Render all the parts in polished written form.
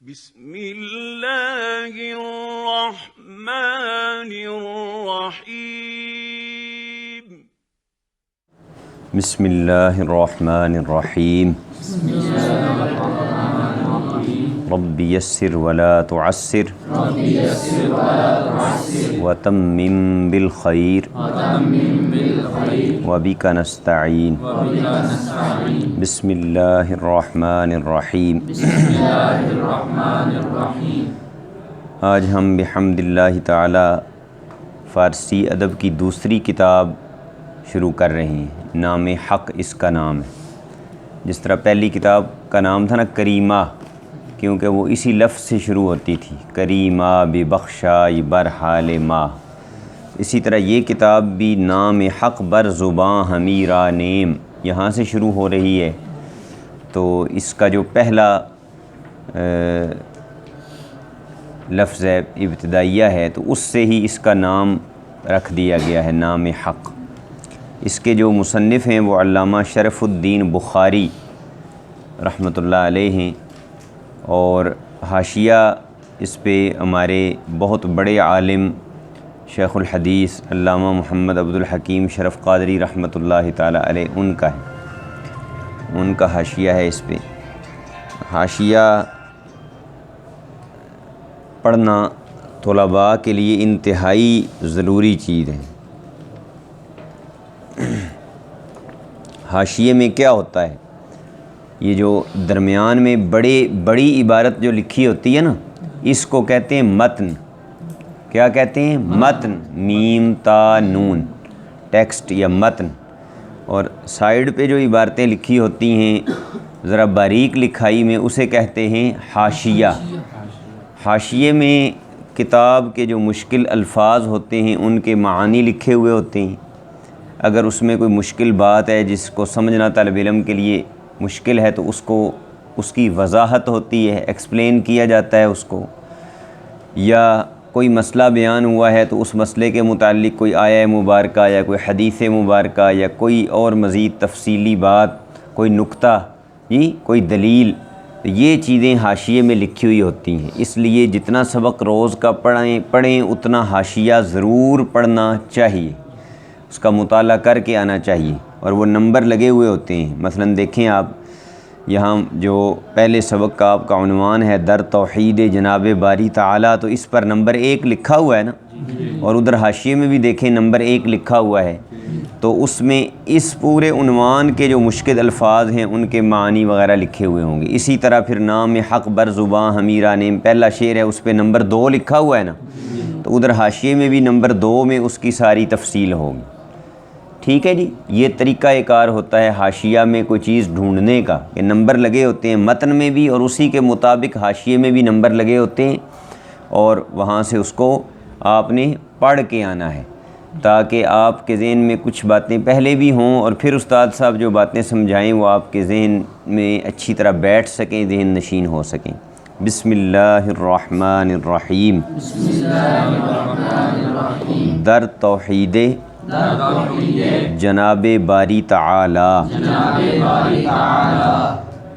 بسم اللہ الرحمن الرحیم بسم اللہ الرحمن الرحیم رب یسر ولا تعسر وتمم بالخیر وبک نستعین بسم اللہ الرحمن الرحیم آج ہم بحمد اللہ تعالی فارسی ادب کی دوسری کتاب شروع کر رہے ہیں۔ نام حق اس کا نام ہے۔ جس طرح پہلی کتاب کا نام تھا نا کریمہ، کیونکہ وہ اسی لفظ سے شروع ہوتی تھی، کریمہ ببخشائی بر حال ماہ، اسی طرح یہ کتاب بھی نام حق بر زباں ہمیرا نیم یہاں سے شروع ہو رہی ہے۔ تو اس کا جو پہلا لفظ ہے ابتدائیہ ہے، تو اس سے ہی اس کا نام رکھ دیا گیا ہے نام حق۔ اس کے جو مصنف ہیں وہ علامہ شرف الدین بخاری رحمۃ اللہ علیہ ہیں، اور حاشیہ اس پہ ہمارے بہت بڑے عالم شیخ الحدیث علامہ محمد عبد الحکیم شرف قادری رحمۃ اللہ تعالی علیہ ان کا ہے، ان کا حاشیہ ہے اس پہ۔ حاشیہ پڑھنا طلباء کے لیے انتہائی ضروری چیز ہے۔ حاشیے میں کیا ہوتا ہے؟ یہ جو درمیان میں بڑی عبارت جو لکھی ہوتی ہے نا، اس کو کہتے ہیں متن۔ کیا کہتے ہیں؟ متن، میم تا نون، ٹیکسٹ یا متن۔ اور سائیڈ پہ جو عبارتیں لکھی ہوتی ہیں ذرا باریک لکھائی میں، اسے کہتے ہیں حاشیہ۔ حاشیے میں کتاب کے جو مشکل الفاظ ہوتے ہیں ان کے معانی لکھے ہوئے ہوتے ہیں۔ اگر اس میں کوئی مشکل بات ہے جس کو سمجھنا طالب علم کے لیے مشکل ہے، تو اس کی وضاحت ہوتی ہے، ایکسپلین کیا جاتا ہے اس کو۔ یا کوئی مسئلہ بیان ہوا ہے تو اس مسئلے کے متعلق کوئی آیہ مبارکہ یا کوئی حدیث مبارکہ یا کوئی اور مزید تفصیلی بات، کوئی نکتہ، کوئی دلیل، یہ چیزیں حاشیے میں لکھی ہوئی ہوتی ہیں۔ اس لیے جتنا سبق روز کا پڑھیں اتنا حاشیہ ضرور پڑھنا چاہیے، اس کا مطالعہ کر کے آنا چاہیے، اور وہ نمبر لگے ہوئے ہوتے ہیں۔ مثلا دیکھیں آپ یہاں جو پہلے سبق کا آپ کا عنوان ہے در توحید جناب باری تعالی، تو اس پر نمبر 1 لکھا ہوا ہے نا، اور ادھر حاشیے میں بھی دیکھیں نمبر 1 لکھا ہوا ہے۔ تو اس میں اس پورے عنوان کے جو مشکل الفاظ ہیں ان کے معنی وغیرہ لکھے ہوئے ہوں گے۔ اسی طرح پھر نام حق بر زباں ہمیرا نیم پہلا شعر ہے، اس پہ نمبر 2 لکھا ہوا ہے نا، تو ادھر حاشیے میں بھی نمبر 2 میں اس کی ساری تفصیل ہوگی۔ ٹھیک ہے جی، یہ طریقہ کار ہوتا ہے حاشیہ میں کوئی چیز ڈھونڈنے کا، کہ نمبر لگے ہوتے ہیں متن میں بھی، اور اسی کے مطابق حاشیے میں بھی نمبر لگے ہوتے ہیں، اور وہاں سے اس کو آپ نے پڑھ کے آنا ہے، تاکہ آپ کے ذہن میں کچھ باتیں پہلے بھی ہوں، اور پھر استاد صاحب جو باتیں سمجھائیں وہ آپ کے ذہن میں اچھی طرح بیٹھ سکیں، ذہن نشین ہو سکیں۔ بسم اللہ الرحمن الرحیم۔ در توحید جناب باری تعالی۔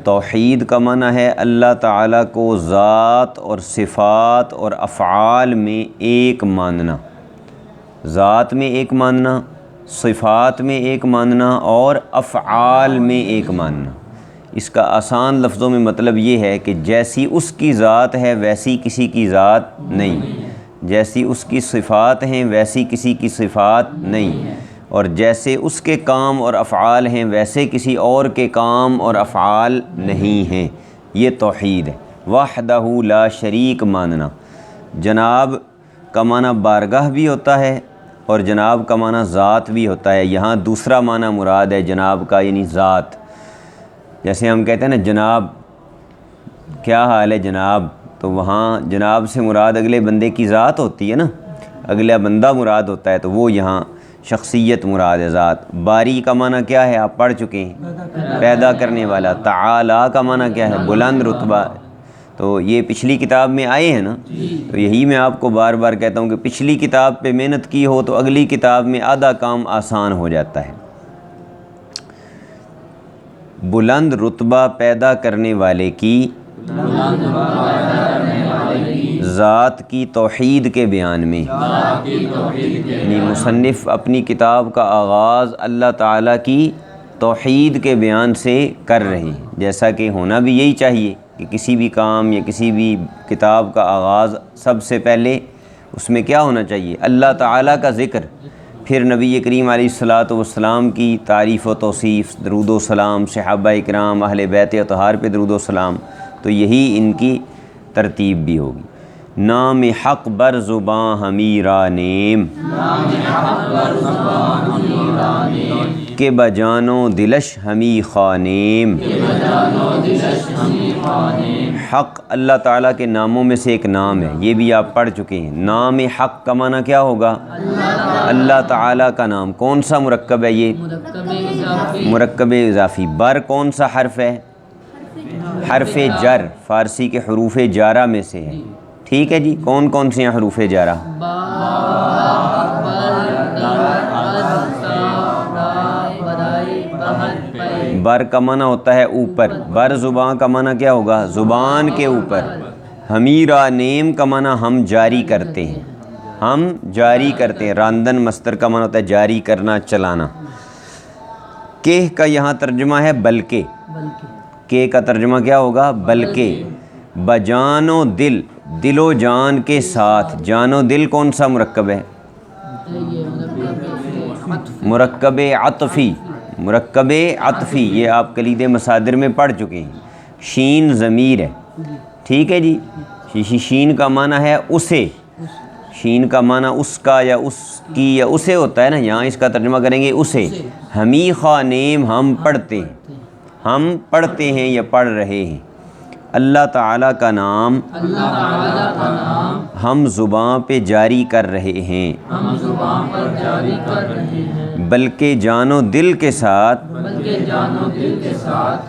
توحید کا معنی ہے اللہ تعالیٰ کو ذات اور صفات اور افعال میں ایک ماننا، ذات میں ایک ماننا، صفات میں ایک ماننا، اور افعال میں ایک ماننا۔ اس کا آسان لفظوں میں مطلب یہ ہے کہ جیسی اس کی ذات ہے ویسی کسی کی ذات نہیں، جیسی اس کی صفات ہیں ویسی کسی کی صفات نہیں، اور جیسے اس کے کام اور افعال ہیں ویسے کسی اور کے کام اور افعال نہیں ہیں۔ یہ توحید ہے، وحدہ لا شریک ماننا۔ جناب کا معنی بارگاہ بھی ہوتا ہے، اور جناب کا معنی ذات بھی ہوتا ہے۔ یہاں دوسرا معنی مراد ہے جناب کا، یعنی ذات۔ جیسے ہم کہتے ہیں نا جناب کیا حال ہے جناب، تو وہاں جناب سے مراد اگلے بندے کی ذات ہوتی ہے نا، اگلا بندہ مراد ہوتا ہے، تو وہ یہاں شخصیت مراد ہے، ذات۔ باری کا معنی کیا ہے؟ آپ پڑھ چکے ہیں، پیدا کرنے والا۔ تعالی کا معنی کیا ہے؟ بلند رتبہ۔ تو یہ پچھلی کتاب میں آئے ہیں نا، تو یہی میں آپ کو بار بار کہتا ہوں کہ پچھلی کتاب پہ محنت کی ہو تو اگلی کتاب میں آدھا کام آسان ہو جاتا ہے۔ بلند رتبہ پیدا کرنے والے کی ذات کی توحید کے بیان میں، یعنی مصنف اپنی کتاب کا آغاز اللہ تعالیٰ کی توحید کے بیان سے کر رہے ہیں، جیسا کہ ہونا بھی یہی چاہیے کہ کسی بھی کام یا کسی بھی کتاب کا آغاز سب سے پہلے اس میں کیا ہونا چاہیے؟ اللہ تعالیٰ کا ذکر، پھر نبی کریم علیہ الصلاۃ والسلام کی تعریف و توصیف، درود و سلام، صحابہ اکرام، اہل بیت اطہار پہ درود و سلام، تو یہی ان کی ترتیب بھی ہوگی۔ نام حق بر زباں ہمیرا نیم، کہ بجانو دلش ہمی خوانیم۔ حق اللہ تعالیٰ کے ناموں میں سے ایک نام ہے، یہ بھی آپ پڑھ چکے ہیں۔ نام حق کا معنی کیا ہوگا؟ اللہ تعالیٰ کا نام۔ کون سا مرکب ہے یہ؟ مرکب اضافی۔ بر کون سا حرف ہے؟ حرف جر، فارسی کے حروف جارہ میں سے ہے، ٹھیک ہے جی۔ کون کون سے ہیں حروف جارہ؟ بر کا معنی ہوتا ہے اوپر، بر زبان کا معنی کیا ہوگا؟ زبان کے اوپر۔ ہمیرا نیم کا معنی ہم جاری کرتے ہیں، ہم جاری کرتے ہیں۔ راندن مصدر کا معنی ہوتا ہے جاری کرنا، چلانا۔ کہ کا یہاں ترجمہ ہے بلکہ، کہ کا ترجمہ کیا ہوگا؟ بلکہ۔ بجان و دل، دل و جان کے ساتھ۔ جان و دل کون سا مرکب ہے؟ مرکب عطفی، مرکب عطفی، یہ آپ کلید مصادر میں پڑھ چکے ہیں۔ شین ضمیر ہے، ٹھیک ہے جی۔ شین کا معنی ہے اسے، شین کا معنی اس کا یا اس کی یا اسے ہوتا ہے نا، یہاں اس کا ترجمہ کریں گے اسے۔ ہمی خوانیم، ہم پڑھتے ہیں، ہم پڑھتے ہیں یا پڑھ رہے ہیں۔ اللہ تعالیٰ کا نام ہم زبان پہ جاری کر رہے ہیں، بلکہ جان و دل کے ساتھ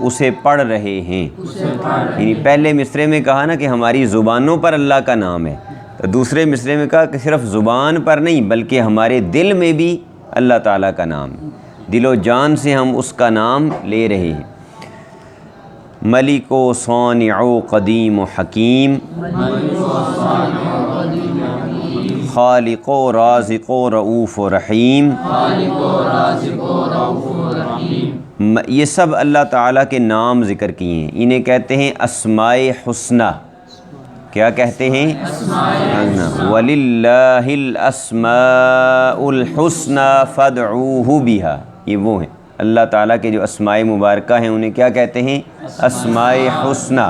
اسے پڑھ رہے ہیں۔ یعنی پہلے مصرعے میں کہا نا کہ ہماری زبانوں پر اللہ کا نام ہے، تو دوسرے مصرعے میں کہا کہ صرف زبان پر نہیں بلکہ ہمارے دل میں بھی اللہ تعالیٰ کا نام ہے، دل و جان سے ہم اس کا نام لے رہے ہیں۔ ملک و صانع و قدیم و حکیم، خالق و رازق و رؤوف و رحیم۔ یہ سب اللہ تعالیٰ کے نام ذکر کیے ہیں، انہیں کہتے ہیں اسماء حسنہ۔ کیا کہتے ہیں؟ وَلِلَّهِ الْأَسْمَاءُ الْحُسْنَى فَادْعُوهُ بِهَا، یہ وہ ہیں اللہ تعالیٰ کے جو اسماء مبارکہ ہیں، انہیں کیا کہتے ہیں؟ اسماء حسنہ،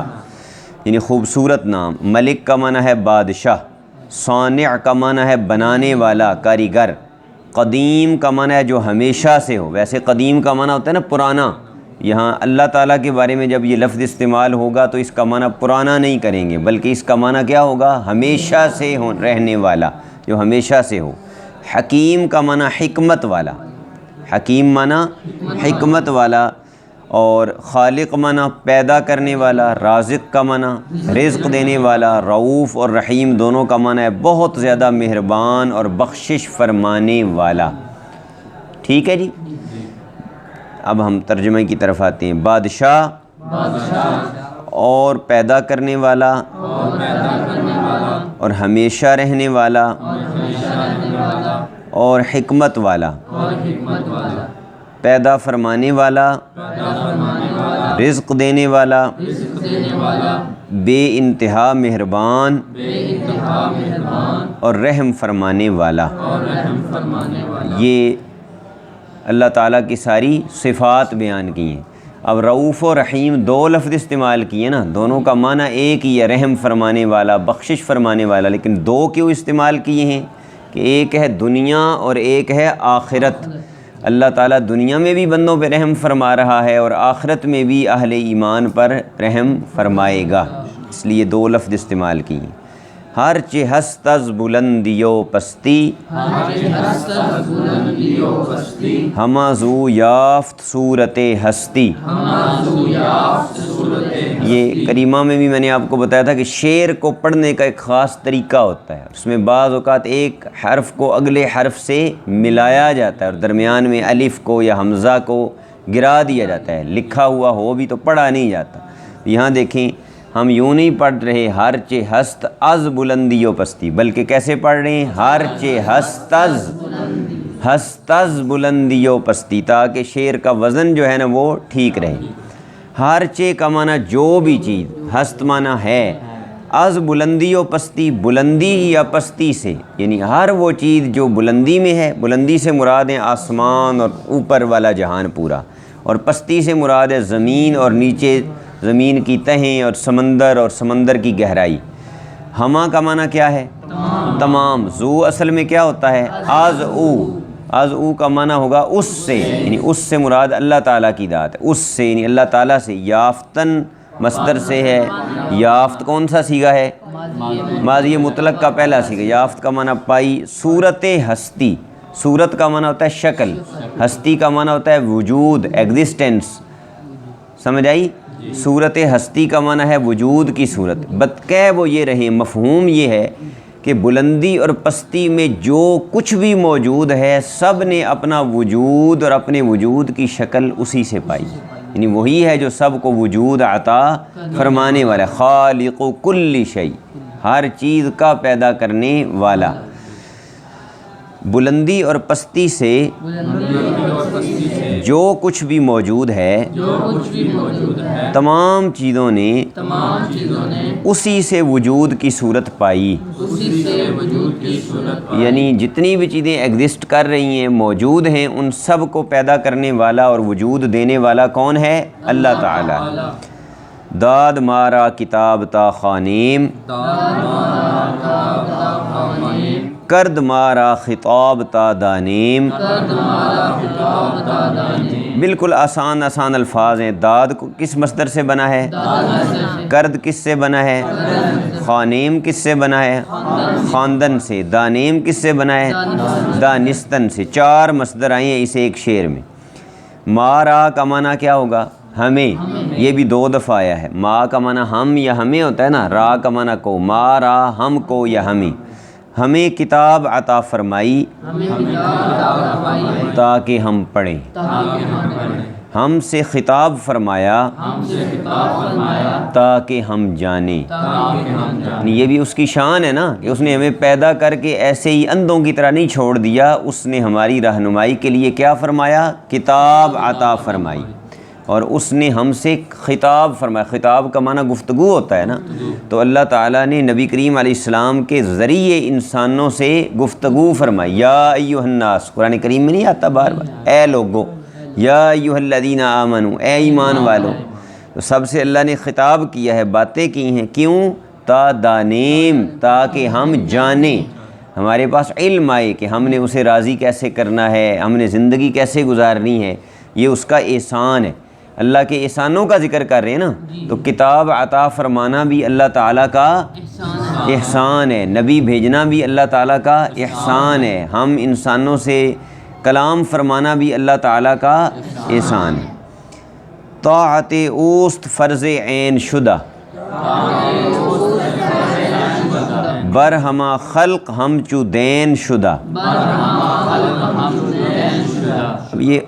یعنی خوبصورت نام۔ ملک کا معنی ہے بادشاہ، صانع کا معنی ہے بنانے والا، کاریگر، قدیم کا معنی ہے جو ہمیشہ سے ہو۔ ویسے قدیم کا معنی ہوتا ہے نا پرانا، یہاں اللہ تعالیٰ کے بارے میں جب یہ لفظ استعمال ہوگا تو اس کا معنی پرانا نہیں کریں گے، بلکہ اس کا معنی کیا ہوگا؟ ہمیشہ سے ہو، رہنے والا، جو ہمیشہ سے ہو۔ حکیم کا معنی حکمت والا، حکیم معنی حکمت والا، اور خالق معنی پیدا کرنے والا، رازق کا معنی رزق دینے والا، رؤوف اور رحیم دونوں کا معنی ہے بہت زیادہ مہربان اور بخشش فرمانے والا، ٹھیک ہے جی۔ اب ہم ترجمے کی طرف آتے ہیں۔ بادشاہ اور پیدا کرنے والا اور ہمیشہ رہنے والا اور حکمت والا، پیدا فرمانے والا، رزق دینے والا، بے انتہا مہربان اور رحم فرمانے والا۔ یہ اللہ تعالیٰ کی ساری صفات بیان کی ہیں۔ اب رؤوف و رحیم دو لفظ استعمال کیے نا، دونوں کا معنی ایک ہی ہے، رحم فرمانے والا، بخشش فرمانے والا، لیکن دو کیوں استعمال کیے ہیں کہ ایک ہے دنیا اور ایک ہے آخرت۔ اللہ تعالیٰ دنیا میں بھی بندوں پہ رحم فرما رہا ہے اور آخرت میں بھی اہل ایمان پر رحم فرمائے گا، اس لیے دو لفظ استعمال کیے۔ ہر چہ ہست از بلندی و پستی، ہمہ زو یافت صورت ہستی۔ یہ کریمہ میں بھی میں نے آپ کو بتایا تھا کہ شعر کو پڑھنے کا ایک خاص طریقہ ہوتا ہے، اس میں بعض اوقات ایک حرف کو اگلے حرف سے ملایا جاتا ہے اور درمیان میں الف کو یا حمزہ کو گرا دیا جاتا ہے، لکھا ہوا ہو بھی تو پڑھا نہیں جاتا۔ یہاں دیکھیں ہم یوں نہیں پڑھ رہے ہر چے ہست از بلندی و پستی، بلکہ کیسے پڑھ رہے ہیں؟ ہر چے ہست از بلندی و پستی، تاکہ شعر کا وزن جو ہے نا وہ ٹھیک رہے۔ ہر چے کا معنی جو بھی چیز، ہست معنی ہے، از بلندی و پستی، بلندی یا پستی سے، یعنی ہر وہ چیز جو بلندی میں ہے، بلندی سے مراد ہے آسمان اور اوپر والا جہان پورا، اور پستی سے مراد ہے زمین اور نیچے زمین کی تہیں اور سمندر کی گہرائی۔ ہما کا معنی کیا ہے؟ تمام۔ زو اصل میں کیا ہوتا ہے؟ از او کا معنی ہوگا اس سے، یعنی اس سے مراد اللہ تعالیٰ کی ذات ہے، اس سے یعنی اللہ تعالیٰ سے۔ یافتن مصدر سے ہے، یافت کون سا صیغہ ہے؟ ماضی مطلق کا پہلا صیغہ۔ یافت کا معنی پائی۔ صورت ہستی، صورت کا معنی ہوتا ہے شکل، ہستی کا معنی ہوتا ہے وجود، ایگزسٹنس، سمجھ آئی؟ صورت ہستی کا معنی ہے وجود کی صورت۔ بدقہ وہ یہ رہے، مفہوم یہ ہے کہ بلندی اور پستی میں جو کچھ بھی موجود ہے سب نے اپنا وجود اور اپنے وجود کی شکل اسی سے پائی، یعنی وہی ہے جو سب کو وجود عطا فرمانے والا، خالق کل شیء، ہر چیز کا پیدا کرنے والا۔ بلندی اور پستی سے جو کچھ بھی موجود ہے تمام چیزوں نے اسی سے وجود کی صورت پائی، یعنی جتنی بھی چیزیں ایگزسٹ کر رہی ہیں، موجود ہیں، ان سب کو پیدا کرنے والا اور وجود دینے والا کون ہے؟ اللہ تعالیٰ۔ داد مارا کتاب تا خانیم، کرد مارا خطاب تا دانیم۔ بالکل آسان الفاظ ہیں۔ داد کس مصدر سے بنا ہے؟ کرد کس سے بنا ہے؟ خانیم کس سے بنا ہے؟ خواندن سے۔ دانیم کس سے بنا ہے؟ دانستن سے۔ 4 مصدر آئے ہیں اسے ایک شعر میں۔ مارا کا معنی کیا ہوگا؟ ہمیں، یہ بھی 2 دفعہ آیا ہے۔ ما کا معنی ہم یا ہمیں ہوتا ہے نا، را کا معنی کو، مارا ہم کو یا ہمیں۔ ہمیں کتاب عطا فرمائی تاکہ ہم پڑھیں، ہم سے خطاب فرمایا تاکہ ہم جانیں۔ یہ بھی اس کی شان ہے نا کہ اس نے ہمیں پیدا کر کے ایسے ہی اندھوں کی طرح نہیں چھوڑ دیا، اس نے ہماری رہنمائی کے لیے کیا فرمایا؟ کتاب عطا فرمائی، اور اس نے ہم سے خطاب فرمایا۔ خطاب کا معنی گفتگو ہوتا ہے نا، تو اللہ تعالیٰ نے نبی کریم علیہ السلام کے ذریعے انسانوں سے گفتگو فرمائی۔ یا ایھا الناس، قرآن کریم میں نہیں آتا بار بار، اے لوگو، یا ایھا الذین آمنو، اے ایمان والو، تو سب سے اللہ نے خطاب کیا ہے، باتیں کی ہیں۔ کیوں؟ تا دانیم، تاکہ ہم جانیں، ہمارے پاس علم آئے کہ ہم نے اسے راضی کیسے کرنا ہے، ہم نے زندگی کیسے گزارنی ہے۔ یہ اس کا احسان ہے، اللہ کے احسانوں کا ذکر کر رہے ہیں نا، تو کتاب عطا فرمانا بھی اللہ تعالیٰ کا احسان ہے، نبی بھیجنا بھی اللہ تعالیٰ کا احسان ہے، ہم انسانوں سے کلام فرمانا بھی اللہ تعالیٰ کا احسان ہے۔ طاعت اوست فرض عین شدہ، برہما خلق ہم چو دین شدہ۔ اب یہ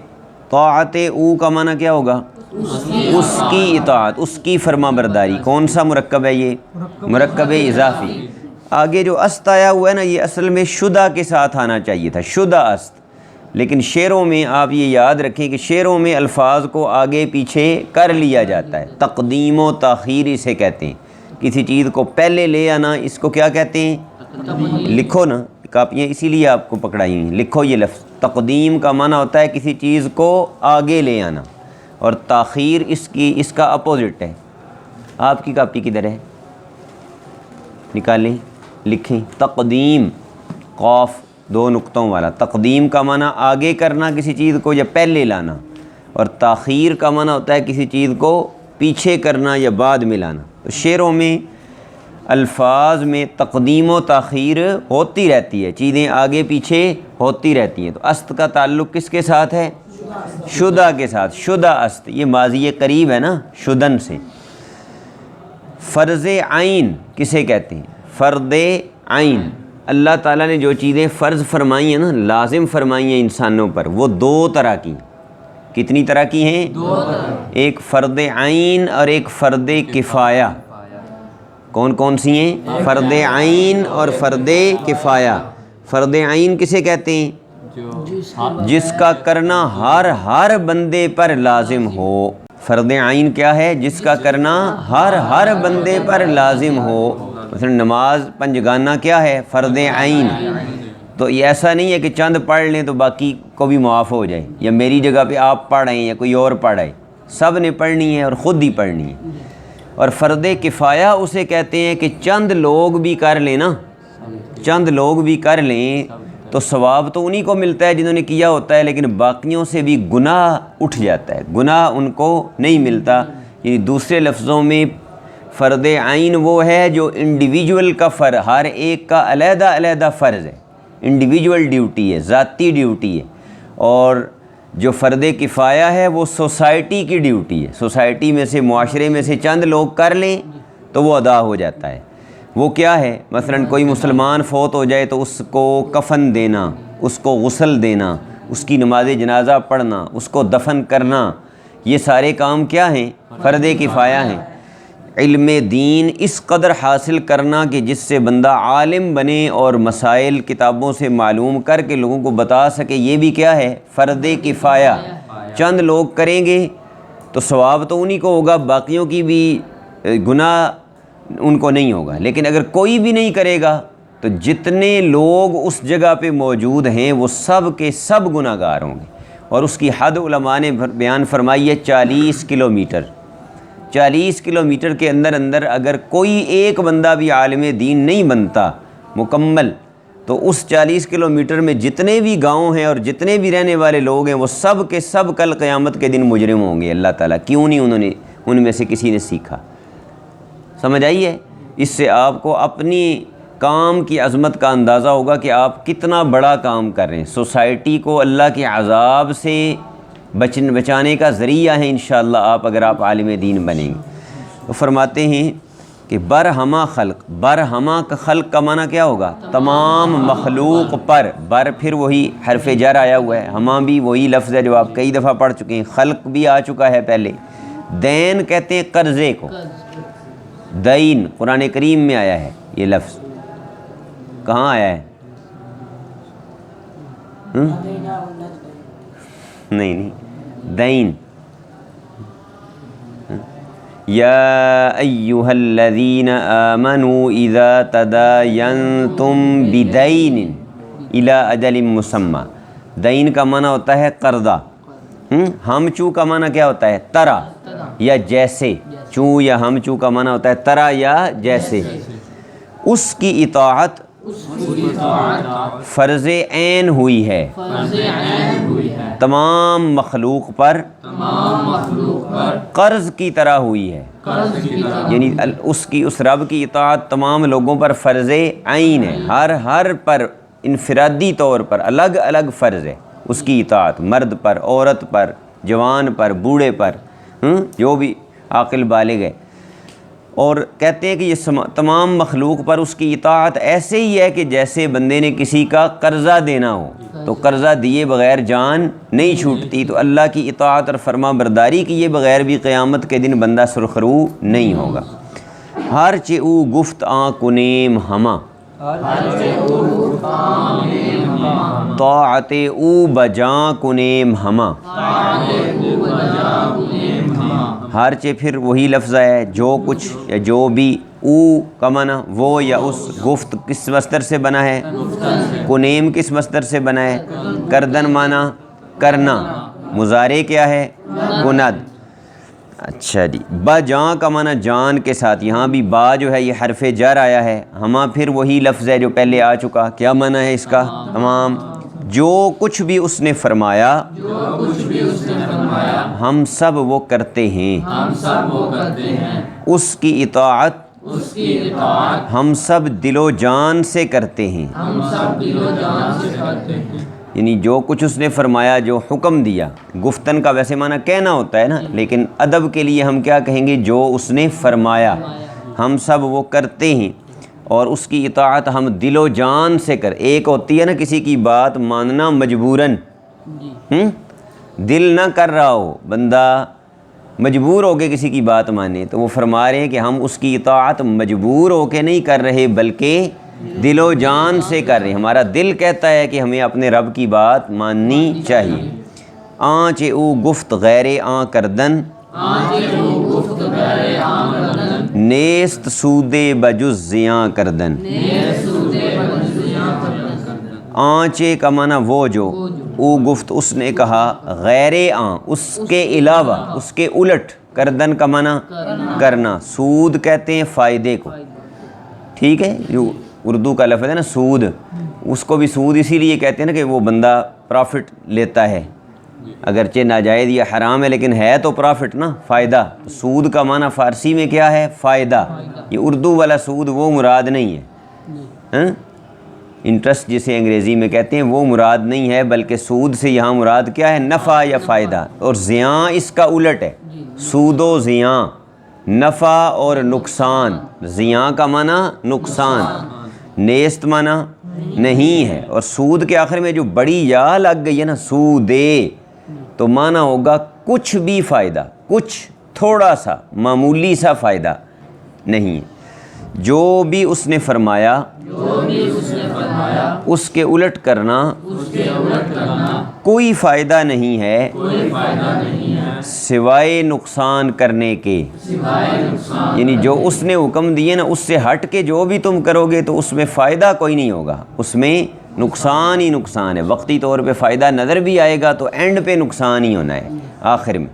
طاعت او کا معنی کیا ہوگا؟ اس کی اطاعت، اس کی فرما برداری۔ کون سا مرکب ہے یہ؟ مرکب اضافی۔ آگے جو است آیا ہوا ہے نا، یہ اصل میں شدہ کے ساتھ آنا چاہیے تھا، شدہ است، لیکن شعروں میں آپ یہ یاد رکھیں کہ شعروں میں الفاظ کو آگے پیچھے کر لیا جاتا ہے، تقدیم و تاخیر اسے کہتے ہیں۔ کسی چیز کو پہلے لے آنا، اس کو کیا کہتے ہیں؟ لکھو نا کاپیاں، اسی لیے آپ کو پکڑائی ہیں، لکھو یہ لفظ۔ تقدیم کا معنی ہوتا ہے کسی چیز کو آگے لے آنا، اور تاخیر اس کا اپوزٹ ہے۔ آپ کی کاپی کدھر ہے؟ نکالیں، لکھیں۔ تقدیم، قاف 2 نقطوں والا۔ تقدیم کا معنی آگے کرنا کسی چیز کو یا پہلے لانا، اور تاخیر کا معنی ہوتا ہے کسی چیز کو پیچھے کرنا یا بعد میں لانا۔ تو شعروں میں الفاظ میں تقدیم و تاخیر ہوتی رہتی ہے، چیزیں آگے پیچھے ہوتی رہتی ہیں۔ تو است کا تعلق کس کے ساتھ ہے؟ شدہ کے ساتھ۔ شدہ است، یہ ماضی قریب ہے نا، شدن سے۔ فرض عین کسے کہتے ہیں؟ فرض عین، اللہ تعالیٰ نے جو چیزیں فرض فرمائی ہیں نا، لازم فرمائی ہیں انسانوں پر، وہ 2 طرح کی۔ کتنی طرح کی ہیں؟ 2 طرح۔ ایک فرض عین اور ایک فرض کفایہ۔ کون کون سی ہیں؟ فرض عین اور فرض کفایہ۔ فرض عین کسے کہتے ہیں؟ جس کا کرنا ہر بندے پر لازم ہو۔ فرض عین کیا ہے؟ جس کا کرنا ہر بندے پر لازم ہو۔ مثلا نماز پنجگانہ کیا ہے؟ فرض عین۔ تو یہ ایسا نہیں ہے کہ چند پڑھ لیں تو باقی کو بھی معاف ہو جائے، یا میری جگہ پہ آپ پڑھ رہے ہیں یا کوئی اور پڑھ رہا ہے، سب نے پڑھنی ہے اور خود ہی پڑھنی ہے۔ اور فرض کفایہ اسے کہتے ہیں کہ چند لوگ بھی کر لیں نا، چند لوگ بھی کر لیں تو ثواب تو انہی کو ملتا ہے جنہوں نے کیا ہوتا ہے، لیکن باقیوں سے بھی گناہ اٹھ جاتا ہے، گناہ ان کو نہیں ملتا۔ یعنی دوسرے لفظوں میں فرض عین وہ ہے جو انڈیویجول کا ہر ایک کا علیحدہ علیحدہ فرض ہے، انڈیویجول ڈیوٹی ہے، ذاتی ڈیوٹی ہے۔ اور جو فرض کفایہ ہے وہ سوسائٹی کی ڈیوٹی ہے، سوسائٹی میں سے، معاشرے میں سے چند لوگ کر لیں تو وہ ادا ہو جاتا ہے۔ وہ کیا ہے؟ مثلا کوئی مسلمان فوت ہو جائے تو اس کو کفن دینا، اس کو غسل دینا، اس کی نماز جنازہ پڑھنا، اس کو دفن کرنا، یہ سارے کام کیا ہیں؟ فرض کفایہ ہیں۔ علم دین اس قدر حاصل کرنا کہ جس سے بندہ عالم بنے اور مسائل کتابوں سے معلوم کر کے لوگوں کو بتا سکے، یہ بھی کیا ہے؟ فرض کفایہ۔ چند لوگ کریں گے تو ثواب تو انہی کو ہوگا، باقیوں کی بھی گناہ ان کو نہیں ہوگا۔ لیکن اگر کوئی بھی نہیں کرے گا تو جتنے لوگ اس جگہ پہ موجود ہیں وہ سب کے سب گناہ گار ہوں گے۔ اور اس کی حد علماء نے بیان فرمائی ہے 40 کلومیٹر۔ 40 کلومیٹر کے اندر اگر کوئی ایک بندہ بھی عالم دین نہیں بنتا مکمل، تو اس 40 کلومیٹر میں جتنے بھی گاؤں ہیں اور جتنے بھی رہنے والے لوگ ہیں وہ سب کے سب کل قیامت کے دن مجرم ہوں گے اللہ تعالیٰ۔ کیوں نہیں انہوں نے ان میں سے کسی نے سیکھا؟ سمجھ آئی ہے؟ اس سے آپ کو اپنی کام کی عظمت کا اندازہ ہوگا کہ آپ کتنا بڑا کام کر رہے ہیں۔ سوسائٹی کو اللہ کے عذاب سے بچانے کا ذریعہ ہے انشاءاللہ آپ، اگر آپ عالم دین بنیں گے۔ تو فرماتے ہیں کہ برہمہ خلق، برہمہ کا خلق کا معنی کیا ہوگا؟ تمام مخلوق پر، بر پھر وہی حرف جر آیا ہوا ہے، ہمہ بھی وہی لفظ ہے جو آپ کئی دفعہ پڑھ چکے ہیں، خلق بھی آ چکا ہے پہلے۔ دین کہتے ہیں قرضے کو، دین قرآن کریم میں آیا ہے یہ لفظ، کہاں آیا ہے؟ نہیں دین، یا ایہا الذین آمنوا اذا تداینتم بدین الی اجل مسمی۔ دین کا معنی ہوتا ہے قرضہ۔ ہم چو کا معنی کیا ہوتا ہے؟ طرح یا جیسے، چوں یا ہم چو کا معنی ہوتا ہے طرح یا جیسے۔ اس کی اطاعت فرض عین ہوئی ہے تمام مخلوق پر، قرض کی طرح ہوئی ہے، یعنی اس رب کی اطاعت تمام لوگوں پر فرض عین ہے، ہر پر انفرادی طور پر الگ الگ فرض ہے اس کی اطاعت، مرد پر، عورت پر، جوان پر، بوڑھے پر، جو بھی عاقل بالغ ہے۔ اور کہتے ہیں کہ یہ تمام مخلوق پر اس کی اطاعت ایسے ہی ہے کہ جیسے بندے نے کسی کا قرضہ دینا ہو، تو قرضہ دیے بغیر جان نہیں چھوٹتی، تو اللہ کی اطاعت اور فرما برداری کیے بغیر بھی قیامت کے دن بندہ سرخرو نہیں ہوگا۔ ہر چے او گفت آں کنیم ہما، طاعت او بجاں کنیم ہما۔ ہر چے پھر وہی لفظ ہے، جو کچھ یا جو بھی، او کا معنی وہ یا اس، گفت کس مصدر سے بنا ہے؟ کنیم کس مصدر سے بنا ہے؟ کردن معنی کرنا، مضارع کیا ہے؟ کند۔ اچھا جی، با جاں کا معنی جان کے ساتھ، یہاں بھی با جو ہے یہ حرف جر آیا ہے، ہما پھر وہی لفظ ہے جو پہلے آ چکا، کیا معنی ہے اس کا؟ تمام۔ جو کچھ بھی اس نے فرمایا ہم سب وہ کرتے ہیں، اس کی اطاعت ہم سب دل و جان سے کرتے ہیں، یعنی جو کچھ اس نے فرمایا، جو حکم دیا، گفتن کا ویسے معنی کہنا ہوتا ہے نا، لیکن ادب کے لیے ہم کیا کہیں گے؟ جو اس نے فرمایا ہم سب وہ کرتے ہیں، اور اس کی اطاعت ہم دل و جان سے کر۔ ایک ہوتی ہے نا کسی کی بات ماننا مجبوراً، دل نہ کر رہا ہو بندہ، مجبور ہو کے کسی کی بات مانے، تو وہ فرما رہے ہیں کہ ہم اس کی اطاعت مجبور ہو کے نہیں کر رہے بلکہ دل و جان سے کر رہے ہیں۔ ہمارا دل کہتا ہے کہ ہمیں اپنے رب کی بات ماننی چاہیے۔ آنچ او گفت غیر آن کردن، نیست سود بجز زیاں کردن۔ آنچے کا معنی وہ جو، او گفت اس نے کہا، غیر آن اس کے علاوہ، اس کے الٹ، کردن کا معنی کرنا، سود کہتے ہیں فائدے کو، ٹھیک ہے، جو اردو کا لفظ ہے نا سود، اس کو بھی سود اسی لیے کہتے ہیں نا کہ وہ بندہ پرافٹ لیتا ہے، اگرچہ ناجائز یا حرام ہے لیکن ہے تو پرافٹ نا، فائدہ۔ تو سود کا معنی فارسی میں کیا ہے؟ فائدہ۔ یہ اردو والا سود وہ مراد نہیں ہے، انٹرسٹ جسے انگریزی میں کہتے ہیں وہ مراد نہیں ہے، بلکہ سود سے یہاں مراد کیا ہے؟ نفع یا فائدہ، اور زیاں اس کا الٹ ہے، سود و زیاں، نفع اور نقصان۔ زیاں کا معنی نقصان، نیست معنی نہیں ہے، اور سود کے آخر میں جو بڑی یا لگ گئی ہے نا، سودے، تو معنی ہوگا کچھ بھی فائدہ، کچھ تھوڑا سا معمولی سا فائدہ نہیں۔ جو بھی اس نے فرمایا اس کے الٹ کرنا کوئی فائدہ نہیں ہے سوائے نقصان کرنے کے، یعنی جو اس نے حکم دیے نا اس سے ہٹ کے جو بھی تم کرو گے تو اس میں فائدہ کوئی نہیں ہوگا، اس میں نقصان ہی نقصان ہے۔ وقتی طور پہ فائدہ نظر بھی آئے گا تو اینڈ پہ نقصان ہی ہونا ہے آخر میں۔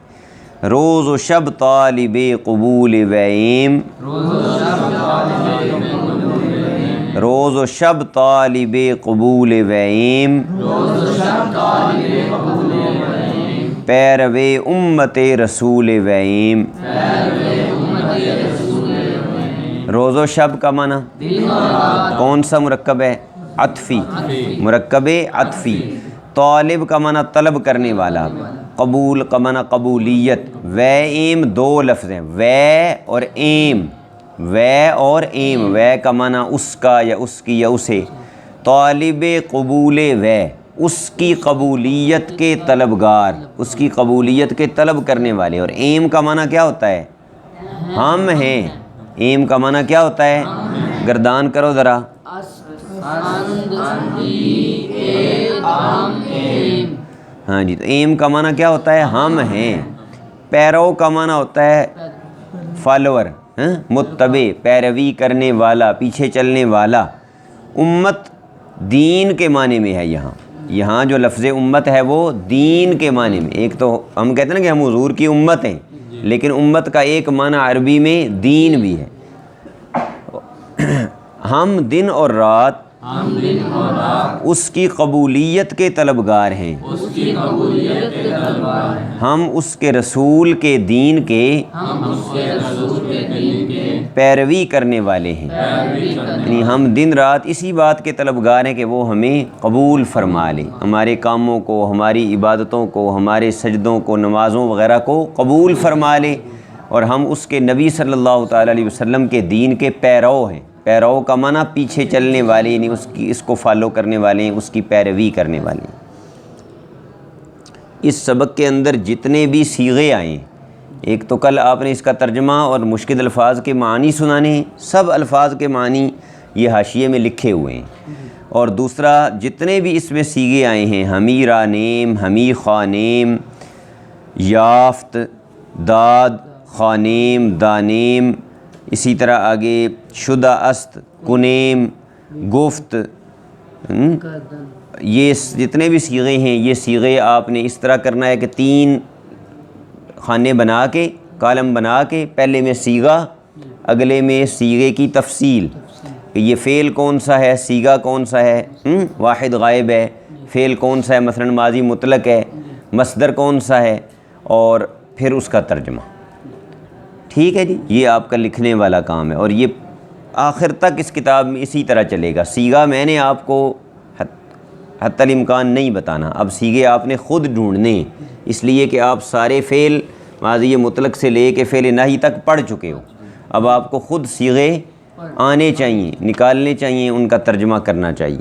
روز و شب طالب قبول وعیم، روز و شب طالب قبول وعیم، پیرو امت رسول وعیم۔ روز و شب کا معنی کون سا مرکب ہے؟ عطفی، مرکب عطفی۔ طالب کا معنی طلب کرنے والا، قبول کا معنی قبولیت۔ وعیم دو لفظ ہیں، وے اور ایم، وے اور ایم۔ وے کا معنی اس کا یا اس کی یا اسے، طالب قبول وے، اس کی قبولیت کے طلبگار، اس کی قبولیت کے طلب کرنے والے۔ اور ایم کا معنی کیا ہوتا ہے؟ ہم ہیں۔ ایم کا معنی کیا ہوتا ہے؟ گردان کرو ذرا۔ ہاں جی، تو ایم کا معنی کیا ہوتا ہے؟ ہم ہیں۔ پیرو کا معنی ہوتا ہے فالوور، متبع، پیروی کرنے والا، پیچھے چلنے والا۔ امت دین کے معنی میں ہے یہاں جو لفظ امت ہے وہ دین کے معنی میں۔ ایک تو ہم کہتے ہیں نا کہ ہم حضور کی امت ہیں، لیکن امت کا ایک معنی عربی میں دین بھی ہے۔ ہم دن اور رات اس کی قبولیت کے طلبگار ہیں، ہم اس کے رسول کے دین کے پیروی کرنے والے ہیں، یعنی ہم دن رات اسی بات کے طلبگار ہیں کہ وہ ہمیں قبول فرما لے، ہمارے کاموں کو، ہماری عبادتوں کو، ہمارے سجدوں کو، نمازوں وغیرہ کو قبول فرما لے، اور ہم اس کے نبی صلی اللہ تعالیٰ علیہ وسلم کے دین کے پیرو ہیں۔ پیرو کا معنی پیچھے چلنے والے، یعنی اس کو فالو کرنے والے ہیں، اس کی پیروی کرنے والے ہیں۔ اس سبق کے اندر جتنے بھی صیغے آئے ہیں، ایک تو کل آپ نے اس کا ترجمہ اور مشکل الفاظ کے معنی سنانے ہیں، سب الفاظ کے معنی یہ حاشیے میں لکھے ہوئے ہیں، اور دوسرا جتنے بھی اس میں صیغے آئے ہیں، حمیرہ نیم، حمی خوانیم، یافت، داد، خوانیم، دانیم، اسی طرح آگے شدہ است، کنیم، گفت، یہ جتنے بھی صیغے ہیں یہ صیغے آپ نے اس طرح کرنا ہے کہ 3 خانے بنا کے، کالم بنا کے، پہلے میں صیغہ، اگلے میں صیغے کی تفصیل کہ یہ فعل کون سا ہے، صیغہ کون سا ہے، واحد غائب ہے، فعل کون سا ہے، مثلا ماضی مطلق ہے، مصدر کون سا ہے، اور پھر اس کا ترجمہ۔ ٹھیک ہے جی، یہ آپ کا لکھنے والا کام ہے، اور یہ آخر تک اس کتاب میں اسی طرح چلے گا۔ صیغہ میں نے آپ کو حتی الامکان نہیں بتانا، اب صیغے آپ نے خود ڈھونڈنے ہیں، اس لیے کہ آپ سارے فعل ماضی مطلق سے لے کے فعل نہی تک پڑھ چکے ہو، اب آپ کو خود صیغے آنے چاہیے، نکالنے چاہیے، ان کا ترجمہ کرنا چاہیے۔